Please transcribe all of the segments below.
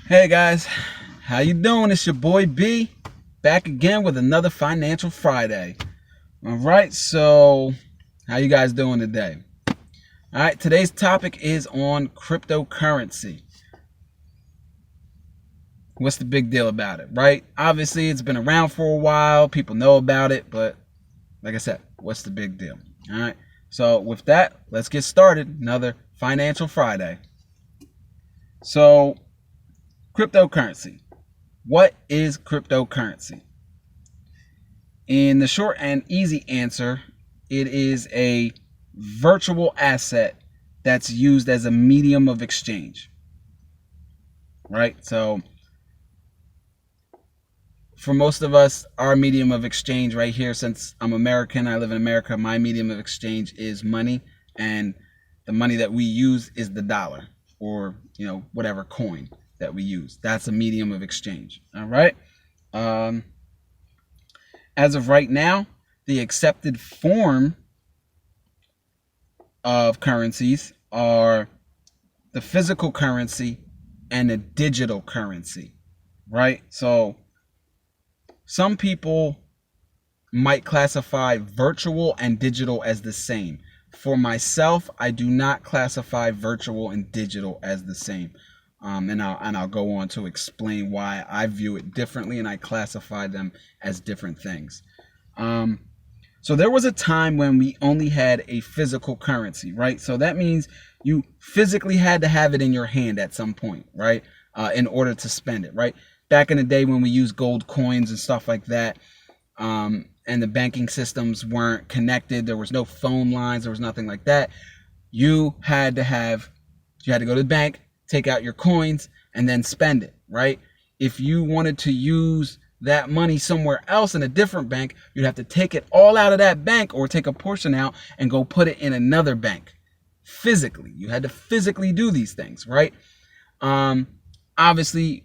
Hey guys, how you doing? It's your boy B, back again with another Financial Friday. All right, so how you guys doing today? All right, today's topic is on cryptocurrency. What's the big deal about it, right? Obviously, it's been around for a while. People know about it, but like I said, what's the big deal? All right, so with that, let's get started. Another Financial Friday. So, cryptocurrency. What is cryptocurrency? In the short and easy answer, it is a virtual asset that's used as a medium of exchange. Right? So, for most of us, our medium of exchange right here, since I'm American, I live in America, my medium of exchange is money, and the money that we use is the dollar, or whatever coin that we use. That's a medium of exchange. All right. As of right now, the accepted form of currencies are the physical currency and the digital currency, right? So some people might classify virtual and digital as the same. For myself, I do not classify virtual and digital as the same. And I'll go on to explain why I view it differently and I classify them as different things. So there was a time when we only had a physical currency, right? So that means you physically had to have it in your hand at some point, right? In order to spend it, right? Back in the day when we used gold coins and stuff like that, and the banking systems weren't connected, there was no phone lines, there was nothing like that. You had to go to the bank, take out your coins, and then spend it, right? If you wanted to use that money somewhere else in a different bank, you'd have to take it all out of that bank or take a portion out and go put it in another bank. Physically, you had to physically do these things, right? Obviously,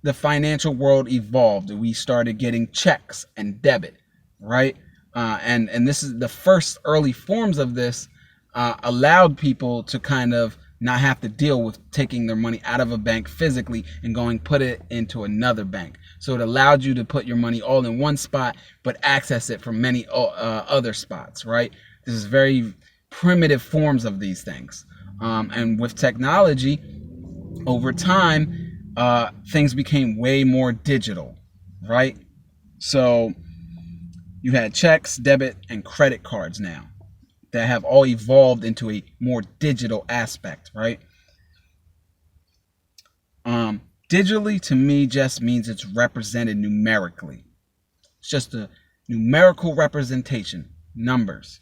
the financial world evolved. We started getting checks and debit, right? And this is the first early forms of this allowed people to kind of not have to deal with taking their money out of a bank physically and going put it into another bank. So it allowed you to put your money all in one spot, but access it from many other spots, right? This is very primitive forms of these things. And with technology, over time, things became way more digital, right? So you had checks, debit, and credit cards now that have all evolved into a more digital aspect, right? Digitally, to me, just means it's represented numerically. It's just a numerical representation, numbers,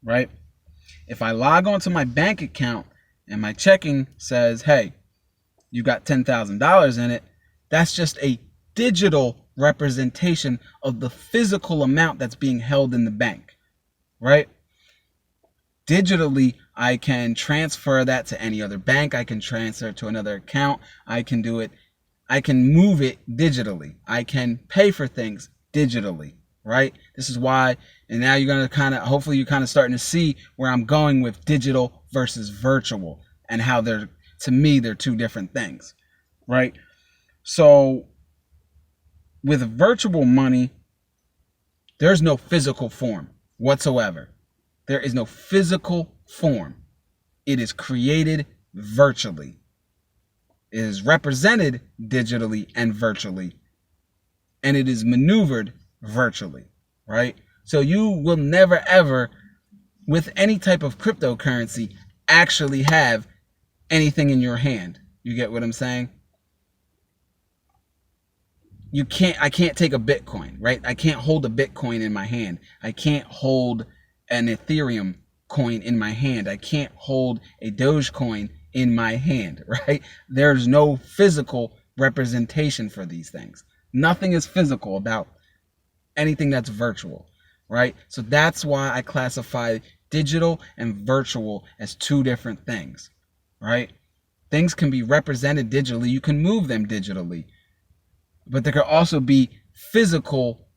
right? If I log onto my bank account and my checking says, hey, you got $10,000 in it, that's just a digital representation of the physical amount that's being held in the bank, right? Digitally, I can transfer that to any other bank. I can transfer it to another account. I can do it. I can move it digitally. I can pay for things digitally, right? This is why, and now you're going to hopefully you're kind of starting to see where I'm going with digital versus virtual and how to me, they're two different things, right? So with virtual money, there's no physical form whatsoever. There is no physical form. It is created virtually. It is represented digitally and virtually. And it is maneuvered virtually, right? So you will never ever, with any type of cryptocurrency, actually have anything in your hand. You get what I'm saying? I can't take a Bitcoin, right? I can't hold a Bitcoin in my hand. I can't hold an Ethereum coin in my hand. I can't hold a Dogecoin in my hand, right? There's no physical representation for these things. Nothing is physical about anything that's virtual, right? So that's why I classify digital and virtual as two different things, right? Things can be represented digitally. You can move them digitally, but there could also be physical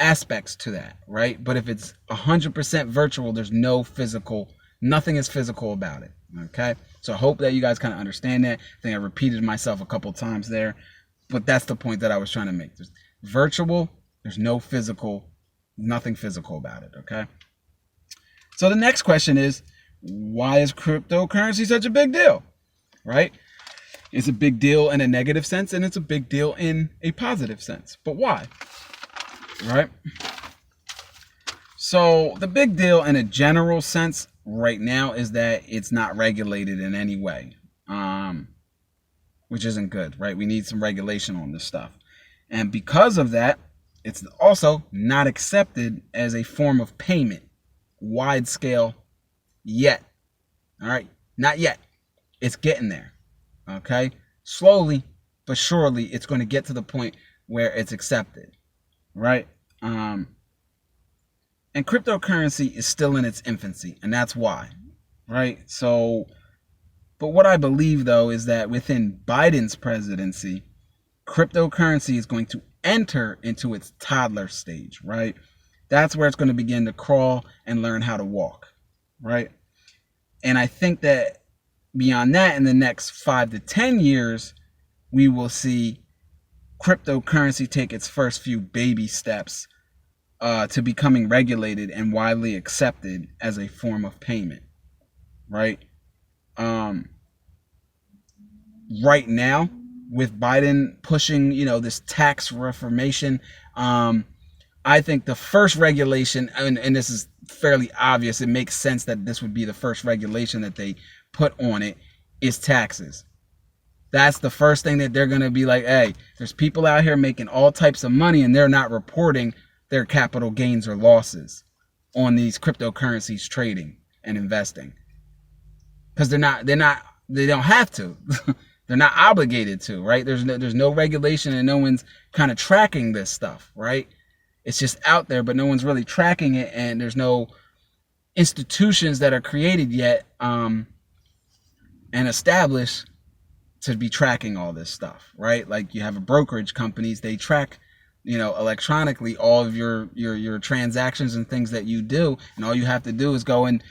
aspects to that, right? But if it's 100% virtual, there's no physical, nothing is physical about it, Okay, so I hope that you guys kind of understand that. I think I repeated myself a couple times there, but that's the point that I was trying to make. There's virtual, there's no physical, nothing physical about it. Okay, so the next question is, why is cryptocurrency such a big deal? Right? It's a big deal in a negative sense, and it's a big deal in a positive sense. But why? Right? So the big deal in a general sense right now is that it's not regulated in any way, which isn't good, right? We need some regulation on this stuff. And because of that, it's also not accepted as a form of payment, wide scale, yet. All right? Not yet. It's getting there. Okay? Slowly but surely, it's going to get to the point where it's accepted, right? And cryptocurrency is still in its infancy, and that's why, right? So, but what I believe, though, is that within Biden's presidency, cryptocurrency is going to enter into its toddler stage, right? That's where it's going to begin to crawl and learn how to walk, right? And I think that beyond that, in the next 5 to 10 years, we will see cryptocurrency take its first few baby steps to becoming regulated and widely accepted as a form of payment, right? Right now, with Biden pushing, this tax reformation, I think the first regulation, and this is fairly obvious, it makes sense that this would be the first regulation that they put on it, is taxes. That's the first thing that they're going to be like, hey, there's people out here making all types of money and they're not reporting their capital gains or losses on these cryptocurrencies trading and investing. Because they don't have to. They're not obligated to, right? There's no regulation and no one's kind of tracking this stuff, right? It's just out there, but no one's really tracking it, and there's no institutions that are created yet and established to be tracking all this stuff, right? Like you have a brokerage companies, they track electronically all of your transactions and things that you do, and all you have to do is go and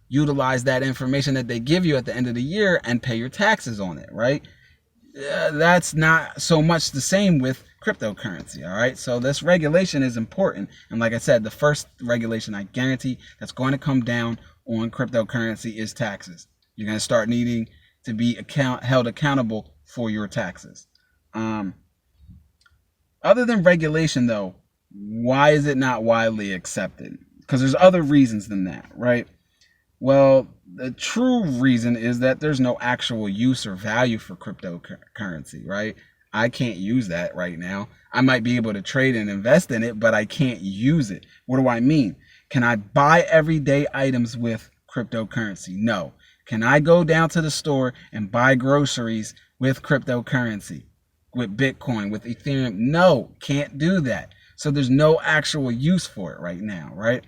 utilize that information that they give you at the end of the year and pay your taxes on it, right? That's not so much the same with cryptocurrency. All right, so this regulation is important, and like I said, the first regulation I guarantee that's going to come down on cryptocurrency is taxes. You're going to start needing to be held accountable for your taxes. Other than regulation, though, why is it not widely accepted? Because there's other reasons than that, right? Well, the true reason is that there's no actual use or value for cryptocurrency, right? I can't use that right now. I might be able to trade and invest in it, but I can't use it. What do I mean? Can I buy everyday items with cryptocurrency? No. Can I go down to the store and buy groceries with cryptocurrency? With Bitcoin, with Ethereum? No, can't do that. So there's no actual use for it right now, right?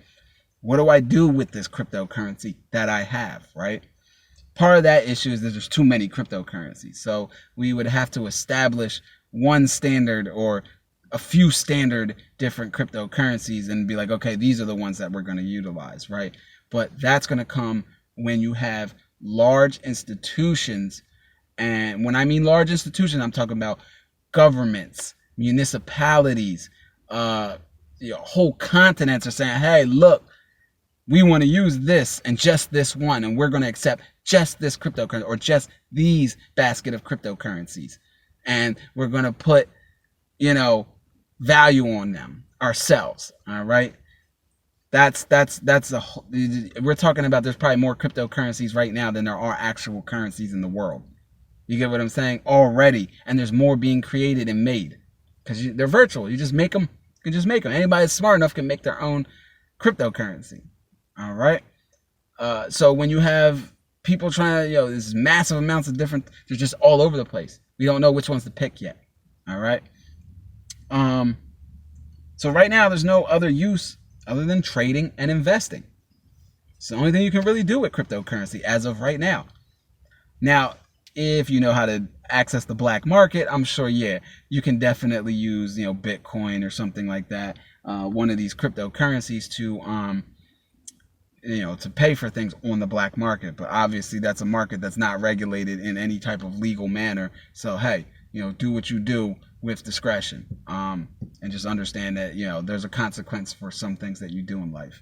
What do I do with this cryptocurrency that I have, right? Part of that issue is that there's too many cryptocurrencies. So we would have to establish one standard or a few standard different cryptocurrencies and be like, okay, these are the ones that we're going to utilize, right? But that's going to come when you have large institutions. And when I mean large institutions, I'm talking about governments, municipalities, whole continents are saying, hey, look, we want to use this and just this one, and we're going to accept just this cryptocurrency or just these basket of cryptocurrencies, and we're going to put, value on them ourselves. All right, that's we're talking about. There's probably more cryptocurrencies right now than there are actual currencies in the world. You get what I'm saying? Already, and there's more being created and made because they're virtual. You just make them. You can just make them. Anybody that's smart enough can make their own cryptocurrency. All right. So when you have people trying to, there's massive amounts of different, they're just all over the place. We don't know which ones to pick yet. All right. So right now there's no other use other than trading and investing. It's the only thing you can really do with cryptocurrency as of right now. Now, if you know how to access the black market, I'm sure, you can definitely use, Bitcoin or something like that. One of these cryptocurrencies to, to pay for things on the black market. But obviously that's a market that's not regulated in any type of legal manner. So hey, do what you do with discretion, and just understand that there's a consequence for some things that you do in life.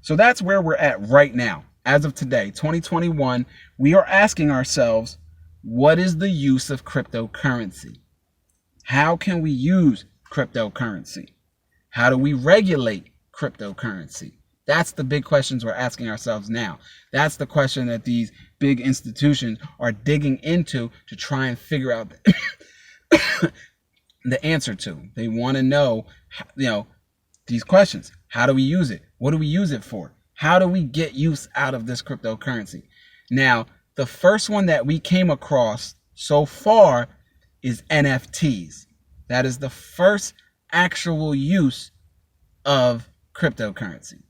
So that's where we're at right now. As of today, 2021, we are asking ourselves, what is the use of cryptocurrency? How can we use cryptocurrency? How do we regulate cryptocurrency? That's the big questions we're asking ourselves now. That's the question that these big institutions are digging into to try and figure out the answer to. They want to know, these questions. How do we use it? What do we use it for? How do we get use out of this cryptocurrency? Now, the first one that we came across so far is NFTs. That is the first actual use of cryptocurrency.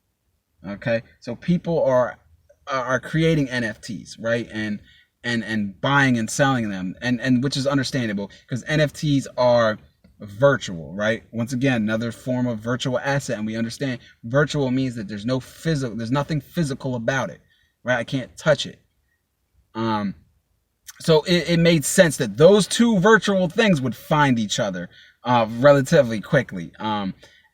Okay, so people are creating NFTs, right? And buying and selling them, and which is understandable because NFTs are virtual, right? Once again, another form of virtual asset, and we understand virtual means that there's nothing physical about it, right? I can't touch it. So it made sense that those two virtual things would find each other relatively quickly.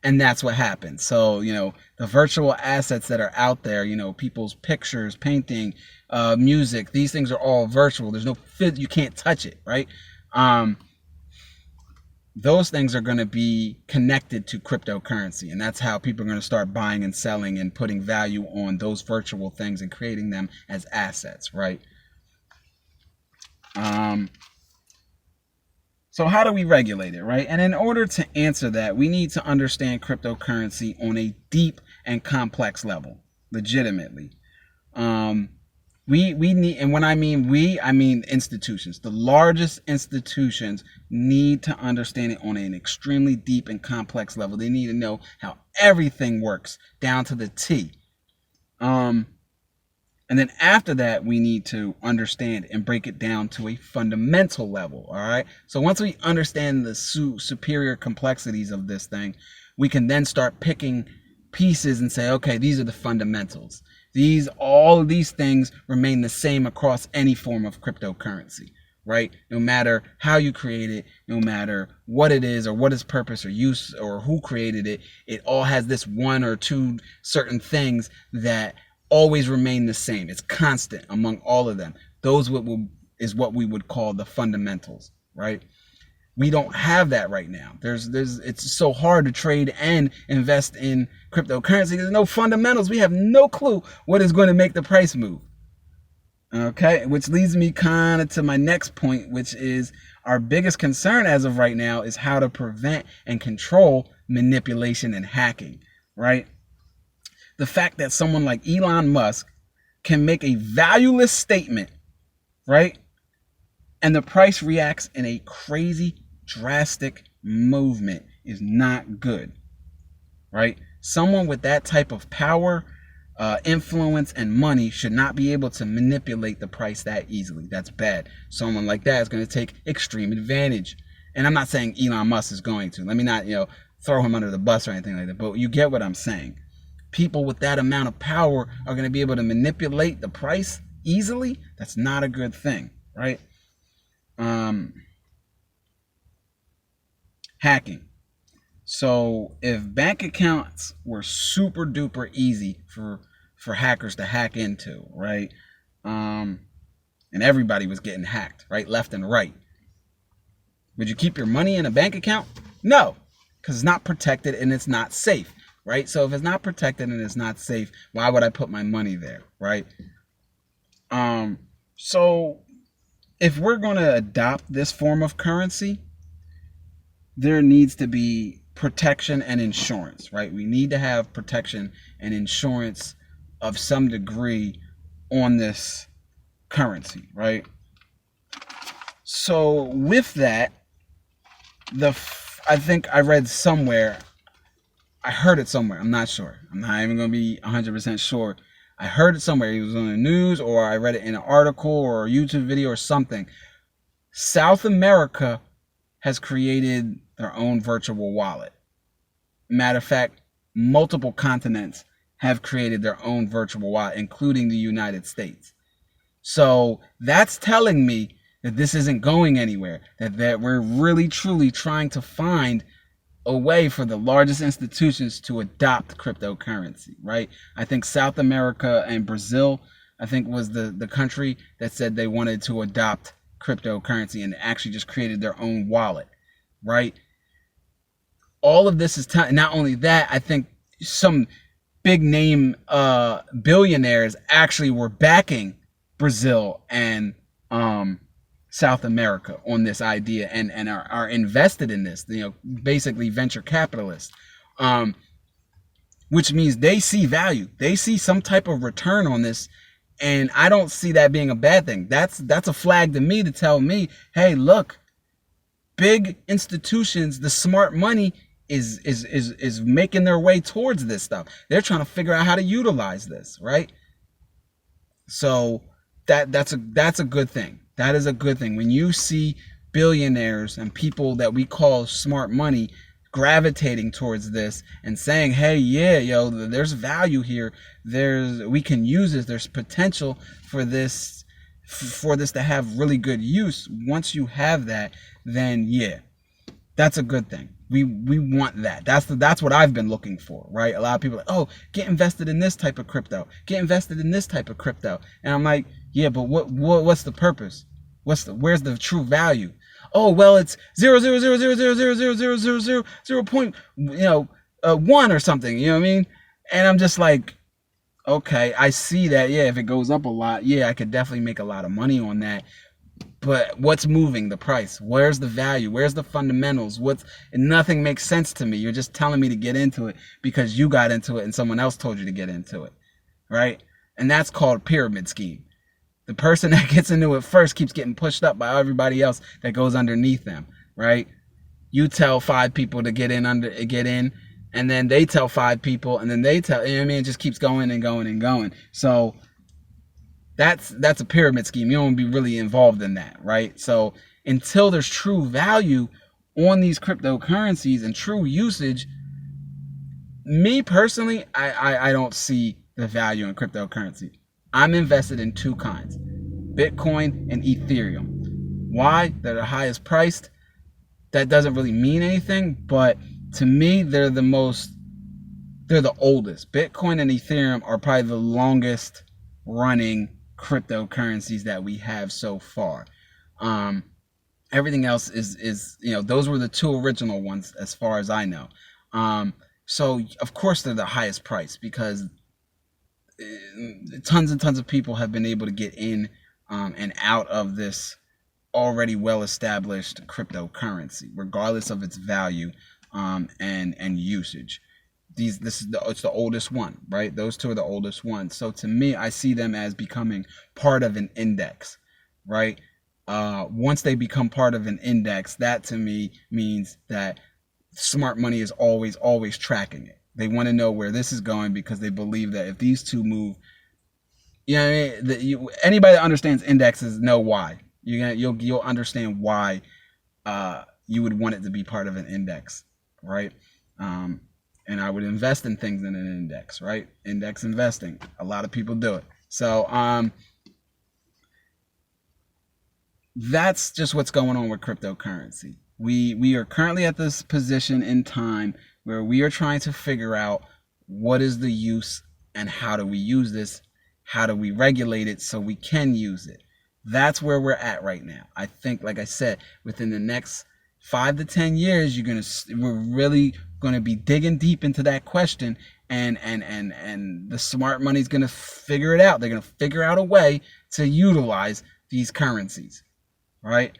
And that's what happened. So, the virtual assets that are out there, people's pictures, painting, music, these things are all virtual. There's you can't touch it, right? Those things are going to be connected to cryptocurrency. And that's how people are going to start buying and selling and putting value on those virtual things and creating them as assets, right? So how do we regulate it, right? And in order to answer that, we need to understand cryptocurrency on a deep and complex level, legitimately. We need, and when I mean we, I mean institutions. The largest institutions need to understand it on an extremely deep and complex level. They need to know how everything works down to the T. And then after that, we need to understand and break it down to a fundamental level, all right? So once we understand the superior complexities of this thing, we can then start picking pieces and say, okay, these are the fundamentals. All of these things remain the same across any form of cryptocurrency, right? No matter how you create it, no matter what it is or what its purpose or use or who created it, it all has this one or two certain things that always remain the same. It's constant among all of them. Those is what we would call the fundamentals, right? We don't have that right now. It's so hard to trade and invest in cryptocurrency. There's no fundamentals. We have no clue what is going to make the price move. Okay, which leads me kind of to my next point, which is our biggest concern as of right now is how to prevent and control manipulation and hacking, right? The fact that someone like Elon Musk can make a valueless statement, right? And the price reacts in a crazy, drastic movement is not good, right? Someone with that type of power, influence, and money should not be able to manipulate the price that easily. That's bad. Someone like that is going to take extreme advantage. And I'm not saying Elon Musk is going to. Let me not, throw him under the bus or anything like that. But you get what I'm saying. People with that amount of power are going to be able to manipulate the price easily. That's not a good thing, right? Hacking. So if bank accounts were super duper easy for hackers to hack into, right? And everybody was getting hacked, right? Left and right. Would you keep your money in a bank account? No, because it's not protected and it's not safe. Right? So if it's not protected and it's not safe, why would I put my money there? Right? So if we're going to adopt this form of currency, there needs to be protection and insurance, right? We need to have protection and insurance of some degree on this currency, right? So with that, I think I read somewhere, I heard it somewhere. I'm not sure. I'm not even going to be 100% sure. I heard it somewhere. It was on the news or I read it in an article or a YouTube video or something. South America has created their own virtual wallet. Matter of fact, multiple continents have created their own virtual wallet, including the United States. So that's telling me that this isn't going anywhere, that we're really truly trying to find a way for the largest institutions to adopt cryptocurrency, right? I think South America and Brazil, I think, was the country that said they wanted to adopt cryptocurrency and actually just created their own wallet, right? All of this is not only that, I think some big name billionaires actually were backing Brazil and South America on this idea and are invested in this, basically venture capitalists, which means they see value. They see some type of return on this. And I don't see that being a bad thing. That's a flag to me to tell me, hey, look, big institutions, the smart money is making their way towards this stuff. They're trying to figure out how to utilize this, right? So that's a good thing. That is a good thing. When you see billionaires and people that we call smart money gravitating towards this and saying, hey, yeah, there's value here. We can use this. There's potential for this to have really good use. Once you have that, then yeah, that's a good thing. We want that. That's what I've been looking for, right? A lot of people are like, oh, get invested in this type of crypto. Get invested in this type of crypto. And I'm like, yeah, but what's the purpose? Where's the true value? Oh, well, it's 0.1 or something. You know what I mean? And I'm just like, okay, I see that. Yeah, if it goes up a lot, yeah, I could definitely make a lot of money on that. But what's moving the price? Where's the value? Where's the fundamentals? Nothing makes sense to me. You're just telling me to get into it because you got into it and someone else told you to get into it, right? And that's called a pyramid scheme. The person that gets into it first keeps getting pushed up by everybody else that goes underneath them, right? You tell 5 people to get in, and then they tell 5 people, and then they tell, you know what I mean? It just keeps going and going and going. So that's a pyramid scheme. You don't want to be really involved in that, right? So until there's true value on these cryptocurrencies and true usage, me personally, I don't see the value in cryptocurrency. I'm invested in 2 kinds, Bitcoin and Ethereum. Why? They're the highest priced. That doesn't really mean anything, but to me, they're the oldest. Bitcoin and Ethereum are probably the longest running cryptocurrencies that we have so far. Everything else is those were the 2 original ones as far as I know. So of course they're the highest price because tons and tons of people have been able to get in and out of this already well-established cryptocurrency, regardless of its value and usage. It's the oldest one, right? Those 2 are the oldest ones. So to me, I see them as becoming part of an index, right? Once they become part of an index, that to me means that smart money is always tracking it. They want to know where this is going because they believe that if these 2 move, anybody that understands indexes know why. You'll understand why you would want it to be part of an index, right? And I would invest in things in an index, right? Index investing. A lot of people do it. So that's just what's going on with cryptocurrency. We are currently at this position in time where we are trying to figure out what is the use and how do we use this? How do we regulate it so we can use it? That's where we're at right now. I think, like I said, within the next 5 to 10 years, we're really going to be digging deep into that question, and the smart money's going to figure it out. They're going to figure out a way to utilize these currencies, right?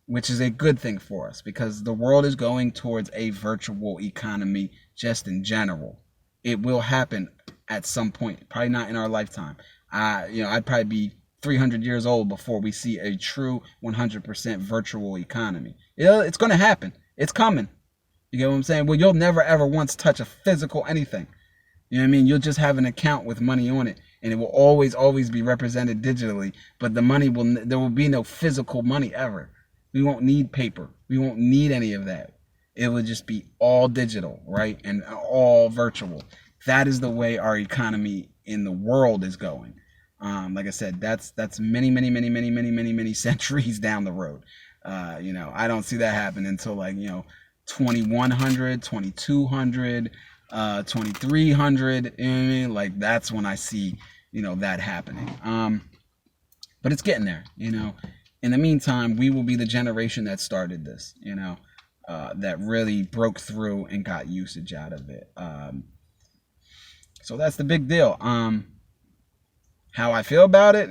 Which is a good thing for us because the world is going towards a virtual economy just in general. It will happen at some point, probably not in our lifetime. I'd probably be 300 years old before we see a true 100% virtual economy. It's going to happen. It's coming. You get what I'm saying? Well, you'll never ever once touch a physical anything. You know what I mean? You'll just have an account with money on it, and it will always be represented digitally. But there will be no physical money ever. We won't need paper. We won't need any of that. It would just be all digital, right? And all virtual. That is the way our economy in the world is going. Like I said, that's many centuries down the road. I don't see that happen until 2100, 2200, 2300. You know what I mean? Like that's when I see that happening. But it's getting there. In the meantime, we will be the generation that started this. That really broke through and got usage out of it. So that's the big deal. How I feel about it,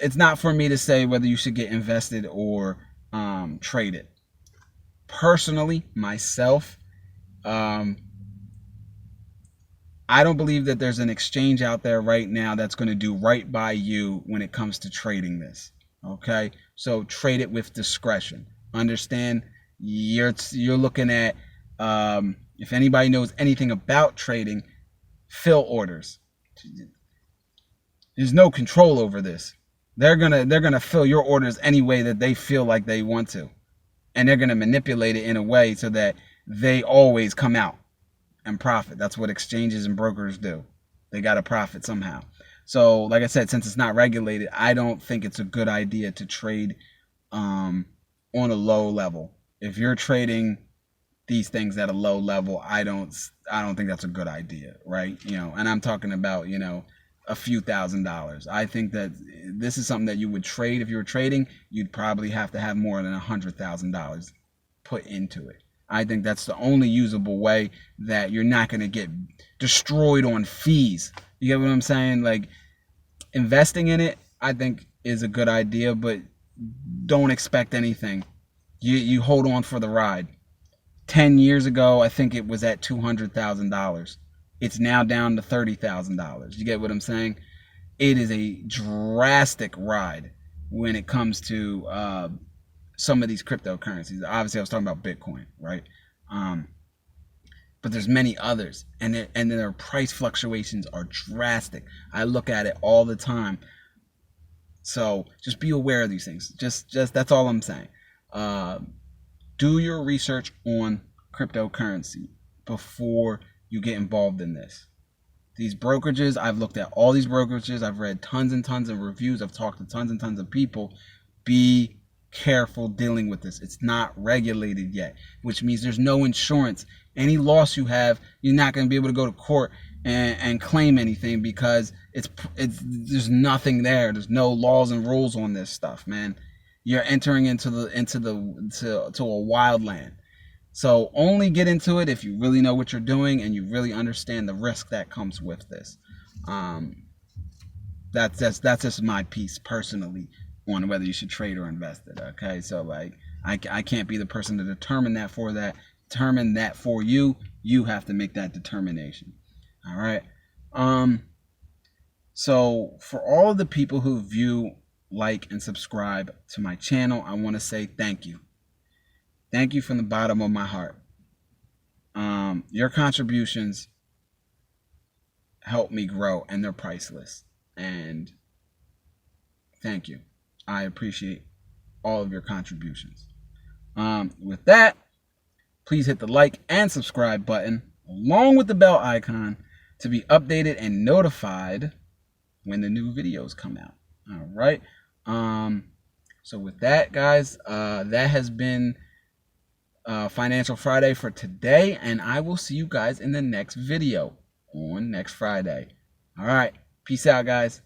it's not for me to say whether you should get invested or trade it. Personally, myself, I don't believe that there's an exchange out there right now that's going to do right by you when it comes to trading this. Okay, so trade it with discretion. Understand, you're looking at, if anybody knows anything about trading, fill orders. There's no control over this. They're gonna fill your orders any way that they feel like they want to, and they're gonna manipulate it in a way so that they always come out and profit. That's what exchanges and brokers do. They got to profit somehow. So, like I said, since it's not regulated, I don't think it's a good idea to trade on a low level. If you're trading these things at a low level, I don't think that's a good idea, right? And I'm talking about, a few $1,000s. I think that this is something that you would trade. If you were trading, you'd probably have to have more than $100,000 put into it. I think that's the only usable way that you're not going to get destroyed on fees. You get what I'm saying? Like, investing in it, I think, is a good idea, but don't expect anything. You hold on for the ride. 10 years ago, I think it was at $200,000. It's now down to $30,000. You get what I'm saying? It is a drastic ride when it comes to some of these cryptocurrencies. Obviously, I was talking about Bitcoin, right? But there's many others, and their price fluctuations are drastic. I look at it all the time. So just be aware of these things. Just that's all I'm saying. Do your research on cryptocurrency before you get involved in this. These brokerages, I've looked at all these brokerages. I've read tons and tons of reviews. I've talked to tons and tons of people. Be careful dealing with this. It's not regulated yet, which means there's no insurance. Any loss you have, you're not going to be able to go to court and claim anything because it's there's nothing there. There's no laws and rules on this stuff, man. You're entering into a wild land. So only get into it if you really know what you're doing and you really understand the risk that comes with this. That's just my piece personally on whether you should trade or invest it. Okay, so like I can't be the person to determine that for you. You have to make that determination. All right. So for all of the people who view, like, and subscribe to my channel, I want to say thank you. Thank you from the bottom of my heart. Your contributions help me grow, and they're priceless. And thank you. I appreciate all of your contributions. With that, please hit the like and subscribe button along with the bell icon to be updated and notified when the new videos come out. All right. So with that, guys, that has been Financial Friday for today, and I will see you guys in the next video on next Friday. All right. Peace out, guys.